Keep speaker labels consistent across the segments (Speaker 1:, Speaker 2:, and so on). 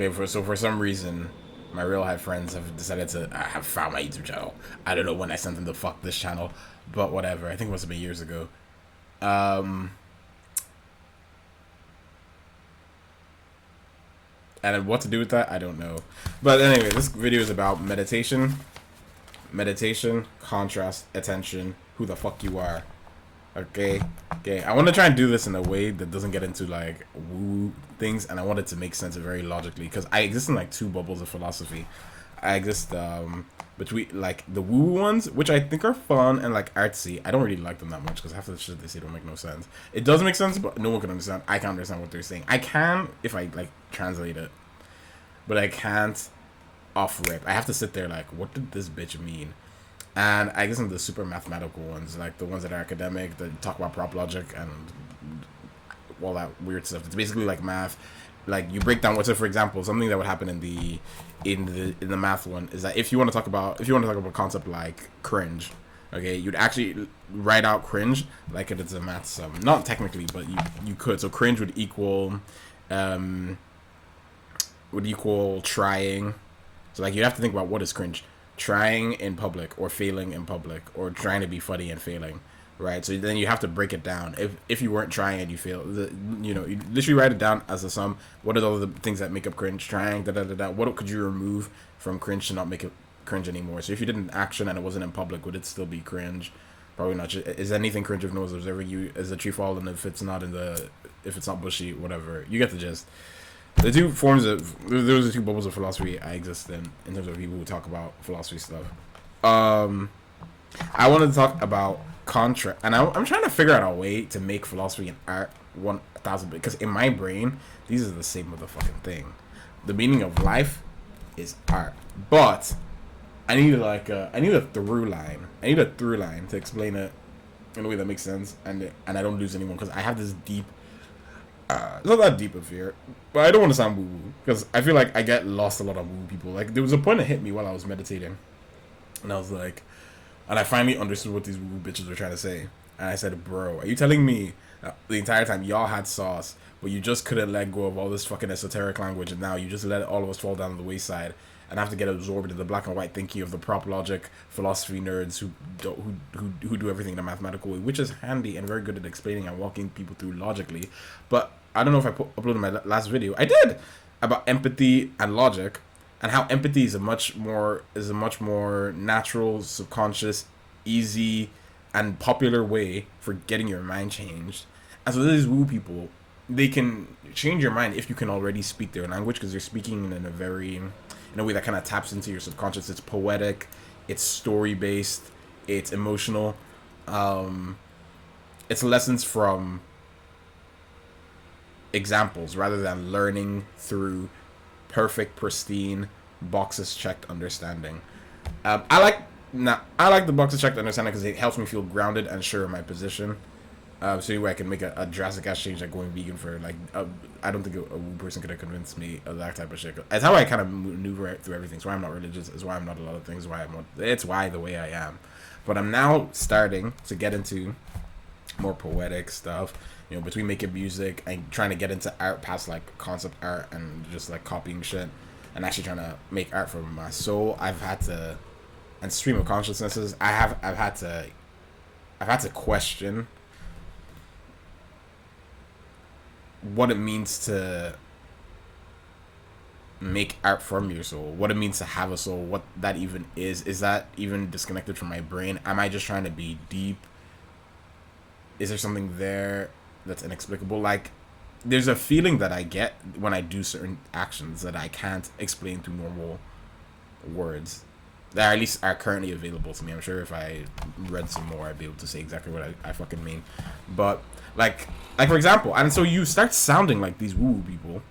Speaker 1: Okay, so for some reason, my real life friends have decided to have found my YouTube channel. I don't know when I sent them to fuck this channel, but whatever. I think it must have been years ago. Um, and what to do with that, I don't know. But anyway, this video is about meditation, contrast, attention, who the fuck you are. Okay, I want to try and do this in a way that doesn't get into like woo things, and I want it to make sense very logically, because I exist in like two bubbles of philosophy. I exist between like the woo ones, which I think are fun and like artsy. I don't really like them that much because half of the shit they say don't make no sense. It does make sense, but no one can understand. I can't understand what they're saying. I can if I like translate it, but I can't off rip. I have to sit there like, what did this bitch mean? And I guess in the super mathematical ones, like the ones that are academic, that talk about prop logic and all that weird stuff. It's basically like math. Like you break down what's, so for example, something that would happen in the math one is that if you want to talk about a concept like cringe, okay, you'd actually write out cringe like it's a math sum. Not technically, but you could. So cringe would equal trying. So like you have to think about what is cringe. Trying in public or failing in public or trying to be funny and failing, right? So then you have to break it down. If you weren't trying and you fail, you literally write it down as a sum. What are all the things that make up cringe? Trying, what could you remove from cringe to not make it cringe anymore? So if you did an action and it wasn't in public, would it still be cringe? Probably not. Is anything cringe if no one's observing you? Is a tree falling if it's not bushy, whatever? You get the gist. The two forms of those are two bubbles of philosophy I exist in terms of people who talk about philosophy stuff. I wanted to talk about contrast, and I'm trying to figure out a way to make philosophy and art 1,000, because in my brain these are the same motherfucking thing. The meaning of life is art, but I need a through line. I need a through line to explain it in a way that makes sense, and I don't lose anyone, because I have this deep. It's not that deep of fear, but I don't want to sound woo-woo, because I feel like I get lost a lot of woo people. Like, there was a point that hit me while I was meditating, and I was like, and I finally understood what these woo bitches were trying to say. And I said, bro, are you telling me that the entire time y'all had sauce, but you just couldn't let go of all this fucking esoteric language, and now you just let all of us fall down the wayside and have to get absorbed into the black and white thinking of the prop logic philosophy nerds who do everything in a mathematical way, which is handy and very good at explaining and walking people through logically. But I don't know if I uploaded my last video. I did, about empathy and logic, and how empathy is a much more natural, subconscious, easy, and popular way for getting your mind changed. And so these woo people, they can change your mind if you can already speak their language, because they're speaking in a way that kind of taps into your subconscious. It's poetic, it's story based, it's emotional. It's lessons from examples rather than learning through perfect, pristine, boxes checked understanding. I like the boxes checked understanding because it helps me feel grounded and sure of my position. So anyway, I can make a drastic ass change, like going vegan for like I don't think a woo person could have convinced me of that type of shit. It's how I kind of maneuver through everything. It's why I'm not religious. It's why I'm not a lot of things. It's why the way I am. But I'm now starting to get into more poetic stuff. Between making music and trying to get into art past like concept art and just like copying shit, and actually trying to make art from my soul. I've had to, and stream of consciousnesses. I've had to question what it means to make art from your soul, what it means to have a soul, what that even is that even disconnected from my brain? Am I just trying to be deep? Is there something there that's inexplicable? Like, there's a feeling that I get when I do certain actions that I can't explain through normal words, that at least are currently available to me. I'm sure if I read some more, I'd be able to say exactly what I fucking mean. But like for example, and so you start sounding like these woo people.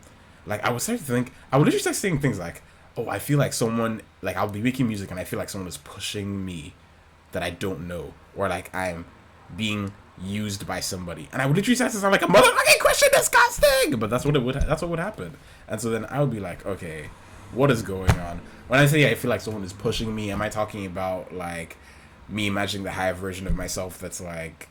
Speaker 1: Like, I would literally start saying things like, oh, I feel like someone, like, I'll be making music and I feel like someone is pushing me that I don't know, or like I'm being used by somebody, and I would literally start to sound like a motherfucking Christian disgusting. But that's what would happen. And so then I would be like, okay, what is going on? When I say I feel like someone is pushing me, am I talking about like me imagining the higher version of myself that's like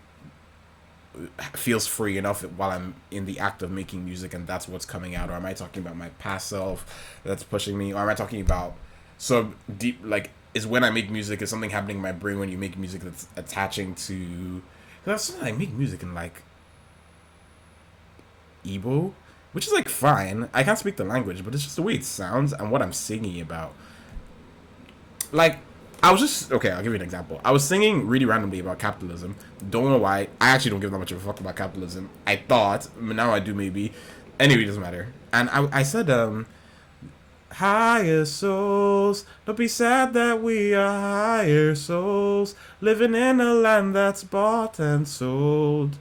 Speaker 1: feels free enough while I'm in the act of making music, and that's what's coming out? Or am I talking about my past self that's pushing me? Or am I talking about so deep, like, is when I make music, is something happening in my brain when you make music that's attaching to, that's I make music in like Igbo, which is like fine. I can't speak the language, but it's just the way it sounds and what I'm singing about. Like, I was just, okay, I'll give you an example. I was singing really randomly about capitalism. Don't know why. I actually don't give that much of a fuck about capitalism. I thought, now I do maybe. Anyway, it doesn't matter. And I said, higher souls, don't be sad that we are higher souls, living in a land that's bought and sold.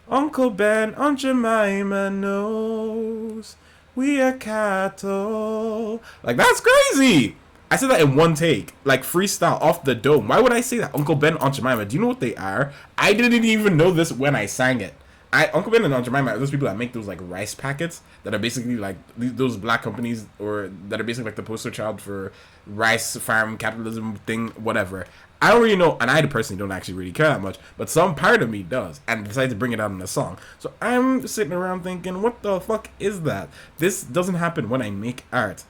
Speaker 1: Uncle Ben, Aunt Jemima knows we are cattle. Like, that's crazy. I said that in one take, like freestyle off the dome. Why would I say that? Uncle Ben, Aunt Jemima, do you know what they are? I didn't even know this when I sang it. Uncle Ben and Aunt Jemima are those people that make those like rice packets that are basically like those black companies, or that are basically like the poster child for rice farm capitalism thing, whatever. I don't really know, and I personally don't actually really care that much, but some part of me does, and decided to bring it out in a song. So I'm sitting around thinking, what the fuck is that? This doesn't happen when I make art.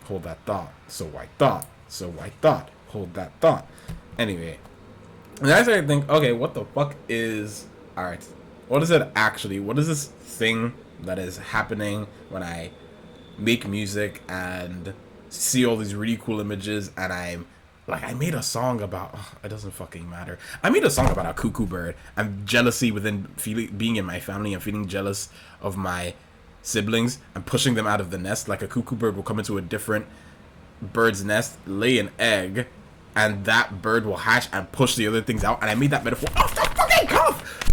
Speaker 1: Hold that thought. So I thought. Hold that thought. Anyway, and I started to think, okay, what the fuck is art? What is it actually? What is this thing that is happening when I make music and see all these really cool images, and I'm like, I made a song about, it doesn't fucking matter. I made a song about a cuckoo bird and jealousy within being in my family and feeling jealous of my siblings and pushing them out of the nest. Like, a cuckoo bird will come into a different bird's nest, lay an egg, and that bird will hatch and push the other things out. And I made that metaphor off the fucking cuff.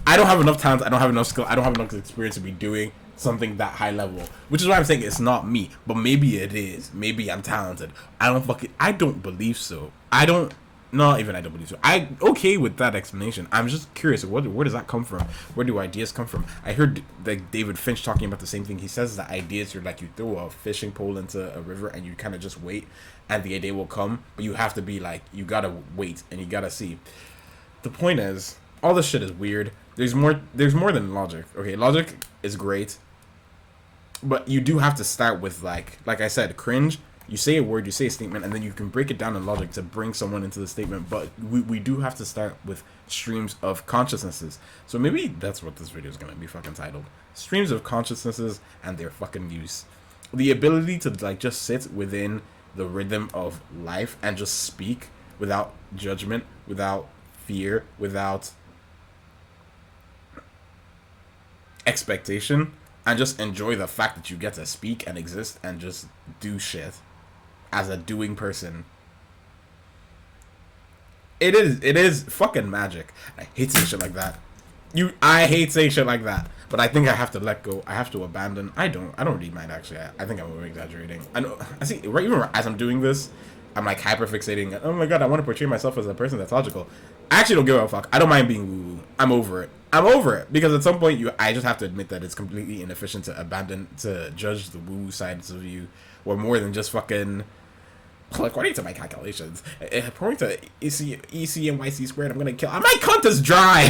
Speaker 1: I don't have enough talent, I don't have enough skill, I don't have enough experience to be doing something that high level, which is why I'm saying it's not me. But maybe it is. Maybe I'm talented. I don't believe so. I don't believe so. I'm okay with that explanation. I'm just curious, where does that come from? Where do ideas come from? I heard like David Finch talking about the same thing. He says that ideas are like, you throw a fishing pole into a river and you kind of just wait, and the idea will come, but you have to be like, you gotta wait and you gotta see. The point is, all this shit is weird. There's more than logic. Okay, logic is great, but you do have to start with like I said, cringe. You say a word, you say a statement, and then you can break it down in logic to bring someone into the statement. But we do have to start with streams of consciousnesses. So maybe that's what this video is going to be fucking titled. Streams of consciousnesses and their fucking use. The ability to like just sit within the rhythm of life and just speak without judgment, without fear, without expectation, and just enjoy the fact that you get to speak and exist and just do shit as a doing person. It is fucking magic. I hate saying shit like that. I hate saying shit like that. But I think I have to let go. I have to abandon. I don't really mind, actually. I think I'm over exaggerating. I know. I see. Right, even as I'm doing this, I'm like hyper fixating. Oh my god, I want to portray myself as a person that's logical. I actually don't give a fuck. I don't mind being woo-woo. I'm over it. Because at some point, I just have to admit that it's completely inefficient to judge the woo sides of you, or more than just fucking. Well, according to my calculations, according to EC and YC squared, I'm gonna kill. My cunt is dry.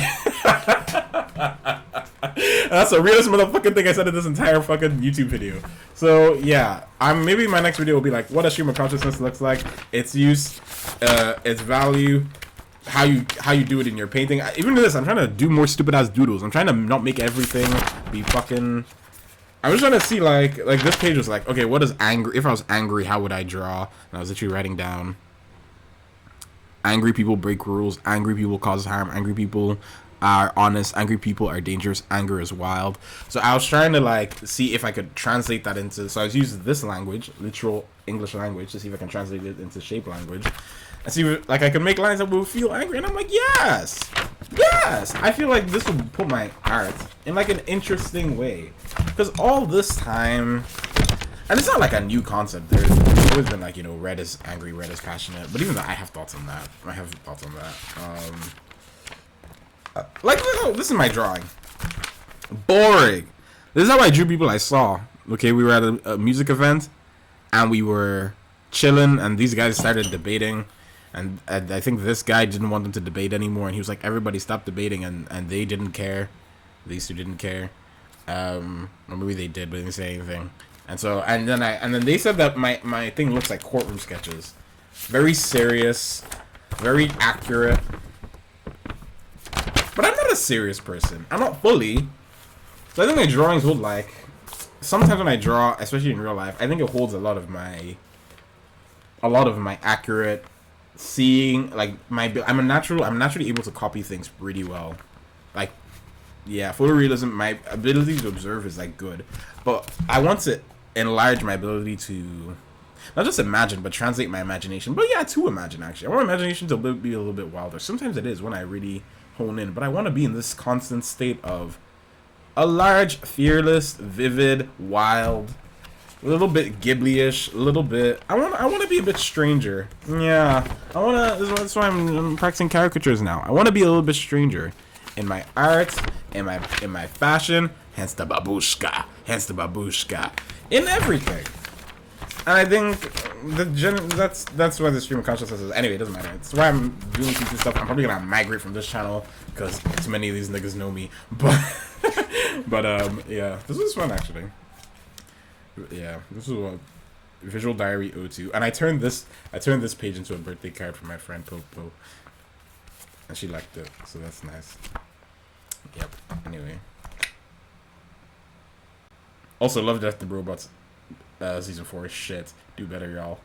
Speaker 1: That's the realest motherfucking thing I said in this entire fucking YouTube video. So yeah, maybe my next video will be like what a stream of consciousness looks like, its use, its value, how you do it in your painting. Even this, I'm trying to do more stupid ass doodles. I'm trying to not make everything be fucking. I was trying to see like this page was like, okay, what is angry? If I was angry, how would I draw? And I was literally writing down, angry people break rules, angry people cause harm, angry people are honest, angry people are dangerous, anger is wild. So I was trying to like see if I could translate that into, so I was using this language, literal English language, to see if I can translate it into shape language. And see if, like, I can make lines that will feel angry. And I'm like, yes, I feel like this would put my art in like an interesting way. Because all this time, and it's not like a new concept. There's always been like, you know, red is angry, red is passionate. But even though I have thoughts on that. Like, oh, this is my drawing. Boring. This is how I drew people I saw. Okay, we were at a music event, and we were chilling, and these guys started debating. And I think this guy didn't want them to debate anymore, and he was like, everybody stop debating, and they didn't care. These two didn't care. Or maybe they did, but they didn't say anything. And so, and then they said that my thing looks like courtroom sketches. Very serious, very accurate. But I'm not a serious person. I'm not fully. So I think my drawings would like. Sometimes when I draw, especially in real life, I think it holds a lot of my accurate seeing. Like I'm naturally able to copy things really well. Like, yeah, photorealism. My ability to observe is like good, but I want to enlarge my ability to not just imagine, but translate my imagination. But yeah, to imagine actually. I want my imagination to be a little bit wilder. Sometimes it is when I really hone in, but I want to be in this constant state of a large, fearless, vivid, wild, a little bit Ghibli-ish, a little bit. I want to be a bit stranger. Yeah, I want to. That's why I'm practicing caricatures now. I want to be a little bit stranger in my art, in my fashion. Hence the babushka, in everything. And I think that's why the stream of consciousness is. Anyway, it doesn't matter. It's why I'm doing future stuff. I'm probably gonna migrate from this channel because too many of these niggas know me. But yeah, this was fun actually. Yeah, this was what Visual Diary O2, and I turned this page into a birthday card for my friend Popo, and she liked it, so that's nice. Yep. Anyway, also love Death the Robots. Season 4 is shit. Do better, y'all.